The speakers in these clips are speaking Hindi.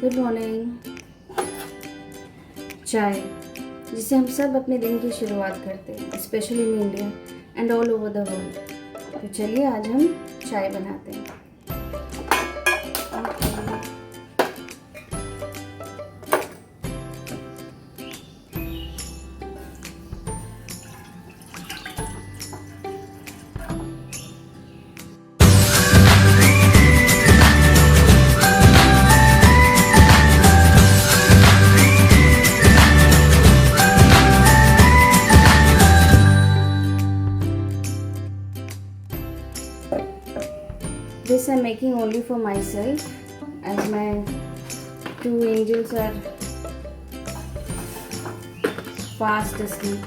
Good morning. चाय, जिसे हम सब अपने दिन की शुरुआत करते हैं, specially in India and all over the world. तो चलिए आज हम चाय बनाते हैं। This I'm making only for myself, as my two angels are fast asleep.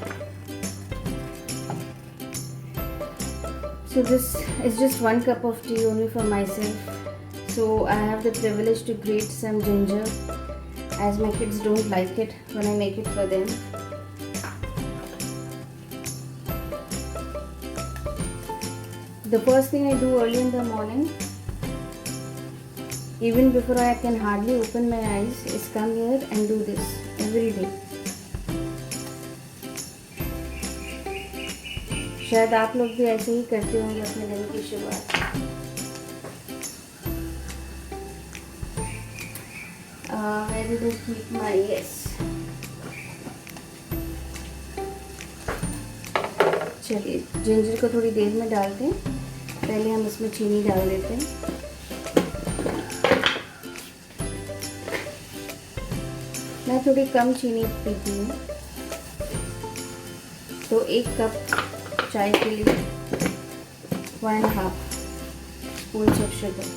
So this is just 1 cup of tea only for myself. So I have the privilege to grate some ginger, as my kids don't like it when I make it for them. The first thing I do early in the morning, even before I can hardly open my eyes, is come here and do this every day. शायद आप लोग भी ऐसे ही करते होंगे अपने दिन की शुरुआत। I didn't keep my yes. चलिए जिंजर को थोड़ी देर में डालते हैं। पहले हम इसमें चीनी डाल देते हैं। मैं थोड़ी कम चीनी पीती हूँ, तो 1 कप चाय के लिए 1.5 spoons of sugar.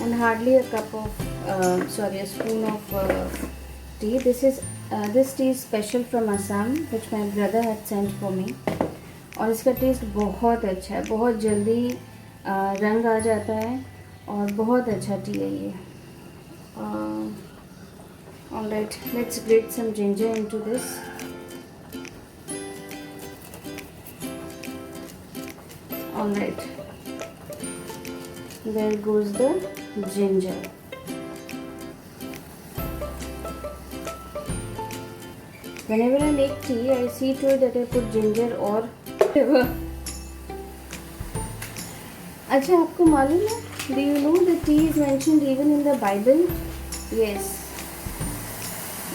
And hardly a spoon of tea. This tea is special from Assam, which my brother had sent for me. और इसका टेस्ट बहुत अच्छा है, बहुत जल्दी रंग आ जाता है और बहुत अच्छा टी है ये। Alright, let's grate some ginger into this. Alright, there goes the ginger. Whenever I make tea, I see to it that I put ginger or whatever. अच्छा, आपको मालूम है? Do you know that tea is mentioned even in the Bible? Yes.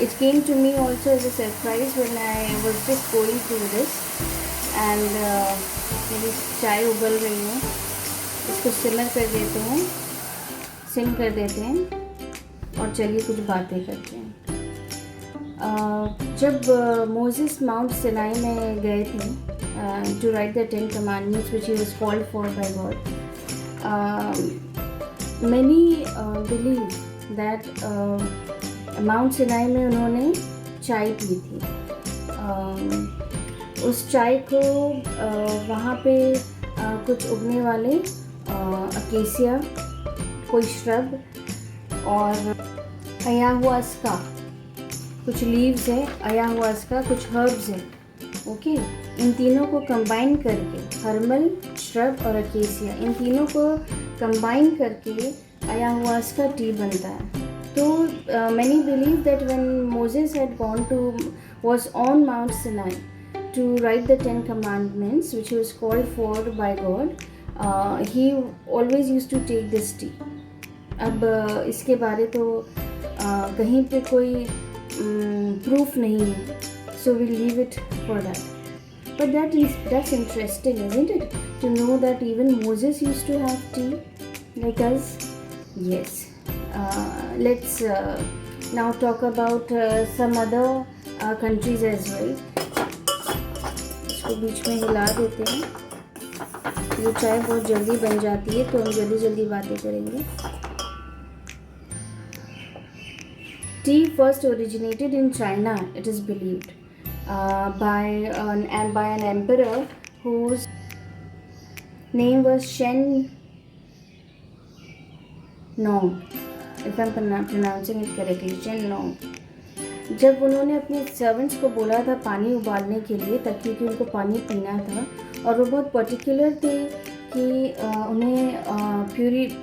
It came to me also as a surprise when I was just going through this, and मेरी चाय उबल रही है। इसको सिमर कर देते हैं, सिम कर देते हैं और चलिए कुछ बातें करते हैं। जब मोसेस माउंट सिनाई में गए थे to write the 10 commandments which he was called for by God, many believe that Mount Sinai में उन्होंने चाय पी थी। उस चाय को वहाँ पे कुछ उगने वाले अकेसिया, कोई श्रब और अयाहुआस्का, कुछ लीव्स है, अयाहुआस्का कुछ हर्ब्स हैं, ओके। इन तीनों को कंबाइन करके, हर्बल, श्रब और अकेसिया, इन तीनों को कंबाइन करके अयाहुआस्का टी बनता है। तो many believe that when Moses had gone to was on Mount Sinai to write the 10 commandments which was called for by God, he always used to take this tea. अब इसके बारे तो कहीं पे कोई proof नहीं है, so we leave it for that. But that's interesting, isn't it? To know that even Moses used to have tea like us. Yes. Let's now talk about some other countries as well. तो बीच में हिला देते हैं। ये चाय बहुत जल्दी बन जाती है, तो हम जल्दी जल्दी बातें करेंगे। Tea first originated in China, it is believed, by an emperor whose name was Shen Nong, if I'm pronouncing it correctly, Shen Nong. जब उन्होंने अपने सर्वेंट्स को बोला था पानी उबालने के लिए, ताकि क्योंकि उनको पानी पीना था और वो बहुत पर्टिकुलर थे कि उन्हें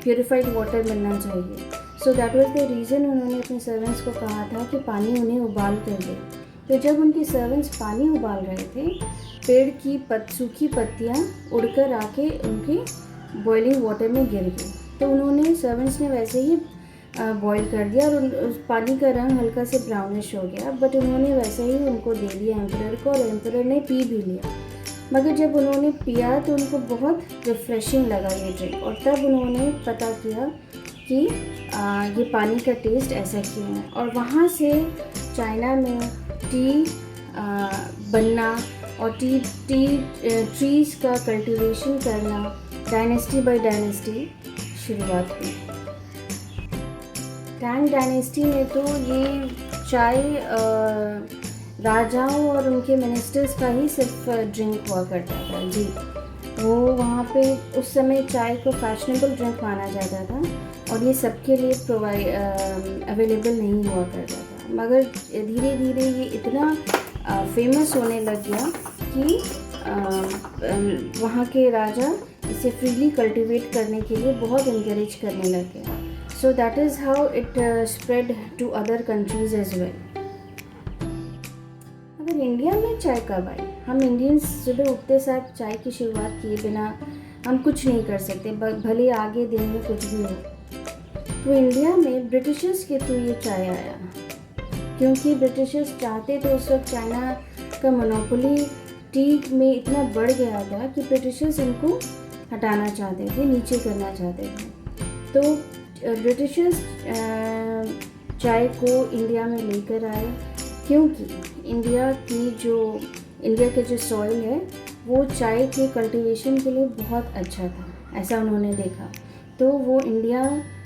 प्यूरिफाइड वाटर मिलना चाहिए। So that was the reason उन्होंने अपने सर्वेंट्स को कहा था कि पानी उन्हें उबाल कर दे। तो जब उनके सर्वेंट्स पानी उबाल रहे थे, पेड़ की सूखी पत्तियाँ उड़कर आके उनके बॉइलिंग वाटर में गिर गई। तो उन्होंने सर्वेंट्स ने वैसे ही बॉईल कर दिया और उस पानी का रंग हल्का से ब्राउनिश हो गया, बट उन्होंने वैसे ही उनको दे दिया एम्परर को, और एम्परर ने पी भी लिया। मगर जब उन्होंने पिया तो उनको बहुत रिफ़्रेशिंग लगा ये ड्रिंक, और तब उन्होंने पता किया कि ये पानी का टेस्ट ऐसा क्यों है। और वहाँ से चाइना में टी बनना और टी ट्रीज़ का कल्टीवेशन करना डायनेस्टी बाय डायनेस्टी शुरुआत हुई। टैंग डायनेस्टी में तो ये चाय राजाओं और उनके मिनिस्टर्स का ही सिर्फ ड्रिंक हुआ करता था जी। वो वहाँ पे उस समय चाय को फैशनेबल ड्रिंक माना जाता था और ये सबके लिए अवेलेबल नहीं हुआ करता था। मगर धीरे धीरे ये इतना फेमस होने लग गया कि वहाँ के राजा इसे फ्रीली कल्टीवेट करने के लिए बहुत इंकरेज करने लग गए। So that is how it spread to other countries as well. अगर इंडिया में चाय कब आई? हम इंडियंस सुबह उठते साथ चाय की शुरुआत किए बिना हम कुछ नहीं कर सकते, भले आगे दिन में कुछ भी हो। तो इंडिया में ब्रिटिशर्स के थ्रू ये चाय आया, क्योंकि ब्रिटिशर्स चाहते थे उस वक्त चाइना का मोनोपोली टी में इतना बढ़ गया था कि ब्रिटिशर्स इनको हटाना चाहते थे, नीचे करना चाहते थे। तो ब्रिटिशर्स चाय को इंडिया में लेकर आए, क्योंकि इंडिया का जो सॉइल है वो चाय के कल्टीवेशन के लिए बहुत अच्छा था, ऐसा उन्होंने देखा। तो वो इंडिया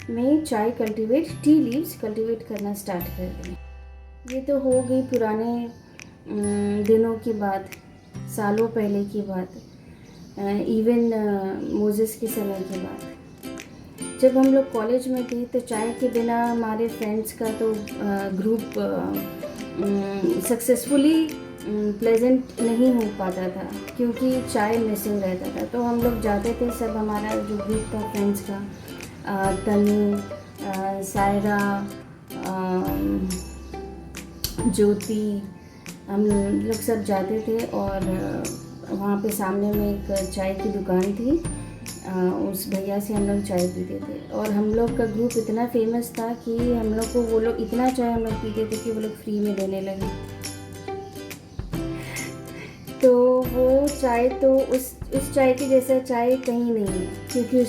में चाय टी लीव्स कल्टीवेट करना स्टार्ट कर दिए। ये तो हो गई पुराने दिनों की बात, सालों पहले की बात, इवन मोजेस के समय की बात। जब हम लोग कॉलेज में थे तो चाय के बिना हमारे फ्रेंड्स का तो ग्रुप सक्सेसफुली प्लेजेंट नहीं हो पाता था, क्योंकि चाय मिसिंग रहता था। तो हम लोग जाते थे, सब हमारा जो ग्रुप था फ्रेंड्स का, तनु, सायरा, ज्योति, हम लोग सब जाते थे और वहाँ पे सामने में एक चाय की दुकान थी, उस भैया से हम लोग चाय पीते थे। और हम लोग का ग्रुप इतना फेमस था कि हम लोग को वो लोग इतना चाय हम लोग पीते थे कि वो लोग फ्री में देने लगे। तो वो चाय तो उस चाय के जैसा चाय कहीं नहीं है, क्योंकि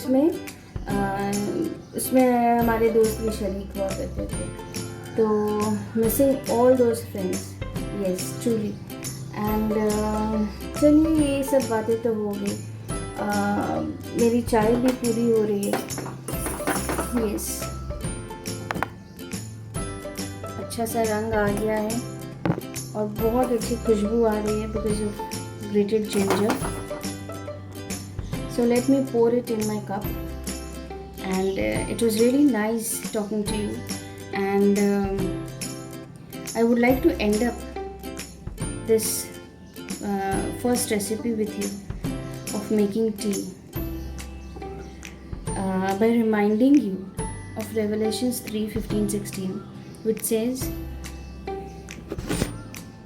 उसमें हमारे दोस्त भी शरीक हुआ करते थे। तो missing all those friends, yes truly. And चलिए, ये सब बातें तो हो गई, मेरी चाय भी पूरी हो रही है। यस, अच्छा सा रंग आ गया है और बहुत अच्छी खुशबू आ रही है because of grated ginger. So let me pour it in my cup, and it was really nice talking to you, and I would like to end up this first recipe with you of making tea by reminding you of Revelations 3:15-16, which says,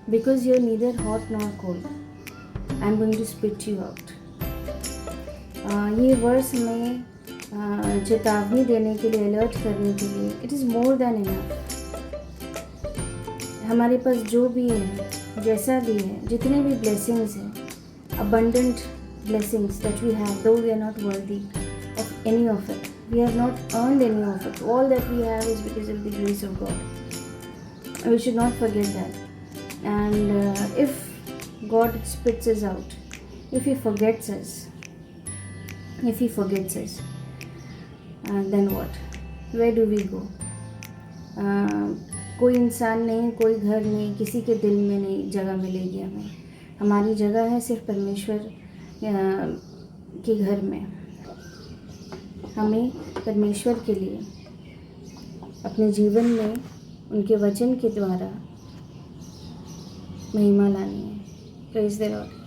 because you're neither hot nor cold, I'm going to spit you out. ये वर्स में चेतावनी देने के लिए, अलर्ट करने के लिए, it is more than enough. हमारे पास जो भी है, जैसा भी है, जितने भी ब्लेसिंग्स हैं, abundant blessings that we have, though we are not worthy of any of it, we have not earned any of it, all that we have is because of the grace of God. And we should not forget that. And if God spits us out, if He forgets us, then what? Where do we go? कोई इंसान नहीं, कोई घर नहीं, किसी के दिल में नहीं जगह मिलेगी हमें। हमारी जगह है सिर्फ परमेश्वर के घर में। हमें परमेश्वर के लिए अपने जीवन में उनके वचन के द्वारा महिमा लानी है। Praise the Lord.